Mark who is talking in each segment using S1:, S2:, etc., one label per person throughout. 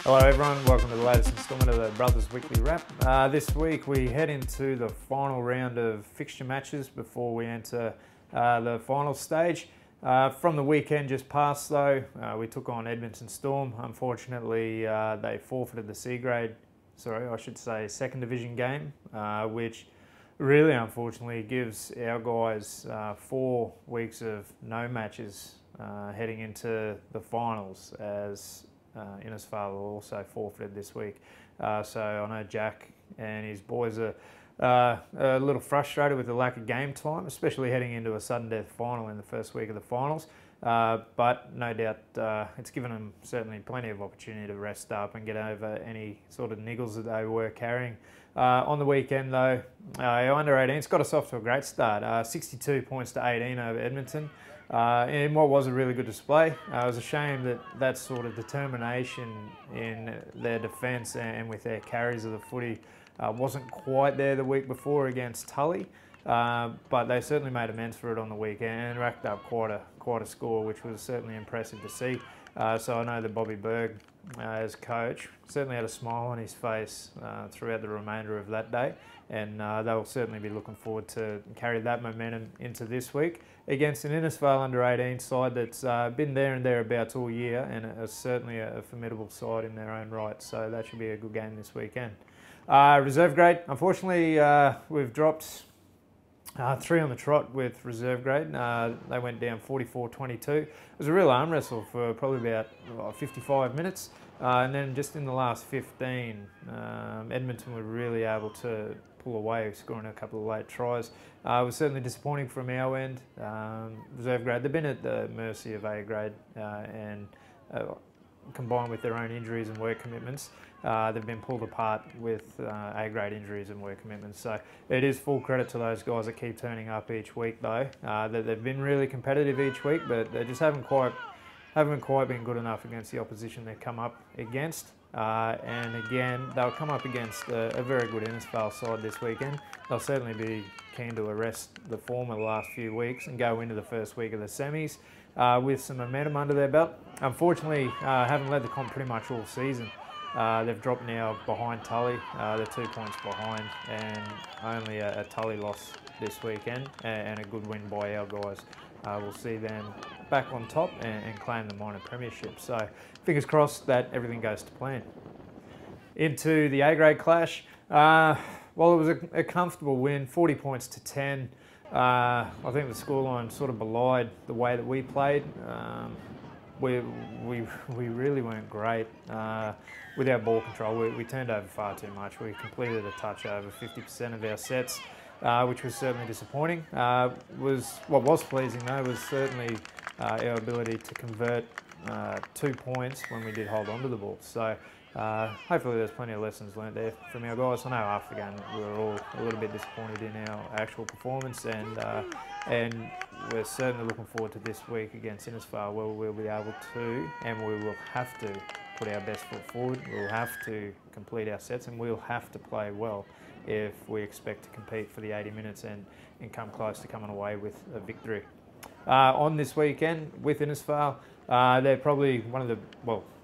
S1: Hello everyone, welcome to the latest instalment of the Brothers Weekly Wrap. This week we head into the final round of fixture matches before we enter the final stage. From the weekend just past though, we took on Edmonton Storm. Unfortunately, they forfeited the second division game, which really unfortunately gives our guys 4 weeks of no matches heading into the finals, as Innisfail also forfeited this week. So I know Jack and his boys are a little frustrated with the lack of game time, especially heading into a sudden death final in the first week of the finals. But no doubt it's given them certainly plenty of opportunity to rest up and get over any sort of niggles that they were carrying. On the weekend though, our under-18s got us off to a great start. 62 points to 18 over Edmonton. In what was a really good display. It was a shame that that sort of determination in their defence and with their carries of the footy wasn't quite there the week before against Tully, but they certainly made amends for it on the weekend and racked up quite a score, which was certainly impressive to see. So I know that Bobby Berg, as coach, certainly had a smile on his face throughout the remainder of that day, and they'll certainly be looking forward to carry that momentum into this week against an Innisfail under-18 side that's been there and thereabouts all year, and is certainly a formidable side in their own right. So that should be a good game this weekend. Reserve grade, unfortunately, we've dropped 3 on the trot with reserve grade. They went down 44-22. It was a real arm wrestle for probably about 55 minutes. And then just in the last 15, Edmonton were really able to pull away, scoring a couple of late tries. It was certainly disappointing from our end. Reserve grade, they've been at the mercy of A grade, and combined with their own injuries and work commitments, they've been pulled apart with A-grade injuries and work commitments. So it is full credit to those guys that keep turning up each week though. That they've been really competitive each week, but they just haven't quite been good enough against the opposition they come up against. And again, they'll come up against a very good Innisfail side this weekend. They'll certainly be keen to arrest the form of the last few weeks and go into the first week of the semis with some momentum under their belt. Unfortunately, haven't led the comp pretty much all season. They've dropped now behind Tully. They're 2 points behind, and only a Tully loss this weekend and a good win by our guys. We'll see them back on top and claim the minor premiership. So fingers crossed that everything goes to plan. Into the A-grade clash. Well, it was a comfortable win, 40 points to 10. I think the scoreline sort of belied the way that we played. We really weren't great with our ball control. We turned over far too much. We completed a touch over 50% of our sets, which was certainly disappointing. What was pleasing though was certainly our ability to convert 2 points when we did hold on to the ball. So hopefully there's plenty of lessons learned there from our guys. I know after the game we were all a little bit disappointed in our actual performance, and we're certainly looking forward to this week against Innisfail, where we'll be able to, and we will have to, put our best foot forward. We'll have to complete our sets, and we'll have to play well if we expect to compete for the 80 minutes and come close to coming away with a victory. On this weekend with Innisfail, they're probably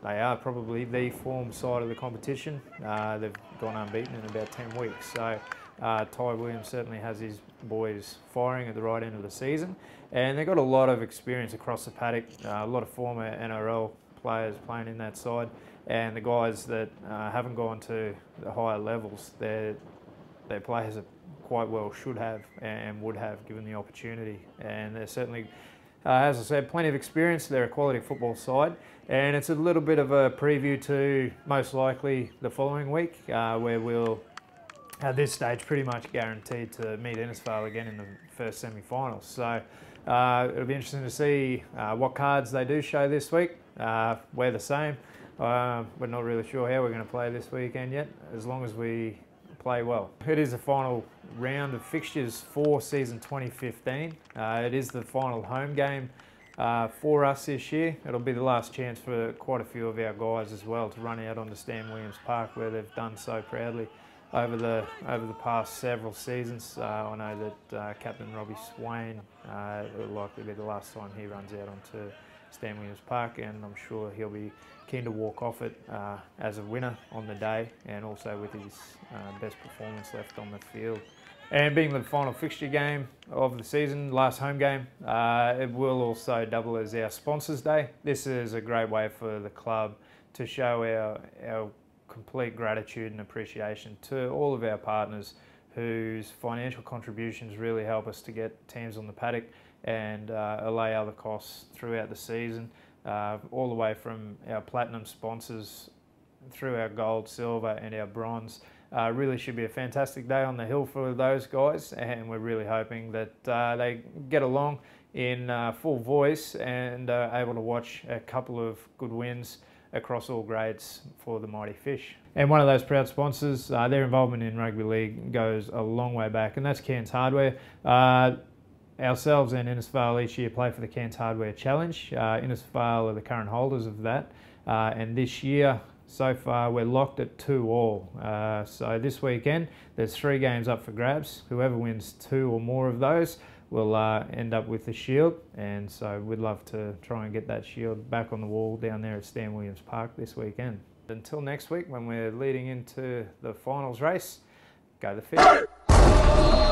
S1: they are probably the form side of the competition. They've gone unbeaten in about 10 weeks. So Ty Williams certainly has his boys firing at the right end of the season, and they've got a lot of experience across the paddock, a lot of former NRL players playing in that side, and the guys that haven't gone to the higher levels, their players are quite well should have and would have given the opportunity, and they're certainly, as I said, plenty of experience. They're a quality football side, and it's a little bit of a preview to most likely the following week, where we'll at this stage pretty much guaranteed to meet Innisfail again in the first semi-finals. So it'll be interesting to see what cards they do show this week. We're the same. We're not really sure how we're going to play this weekend yet, as long as we play well. It is the final round of fixtures for season 2015. It is the final home game for us this year. It'll be the last chance for quite a few of our guys as well to run out onto Stan Williams Park, where they've done so proudly over the past several seasons. I know that Captain Robbie Swain will likely be the last time he runs out onto Stan Williams Park, and I'm sure he'll be keen to walk off it as a winner on the day, and also with his best performance left on the field. And being the final fixture game of the season, last home game, it will also double as our Sponsors Day. This is a great way for the club to show our complete gratitude and appreciation to all of our partners whose financial contributions really help us to get teams on the paddock and allay other costs throughout the season, all the way from our platinum sponsors through our gold, silver and our bronze. Really should be a fantastic day on the hill for those guys, and we're really hoping that they get along in full voice and able to watch a couple of good wins across all grades for the Mighty Fish. And one of those proud sponsors, their involvement in rugby league goes a long way back, and that's Cairns Hardware. Ourselves and Innisfail each year play for the Cairns Hardware Challenge. Innisfail are the current holders of that, and this year, so far, we're locked at 2-2. So this weekend, there's 3 games up for grabs. Whoever wins 2 or more of those will end up with the shield, and so we'd love to try and get that shield back on the wall down there at Stan Williams Park this weekend. Until next week, when we're leading into the finals race, go the Fish.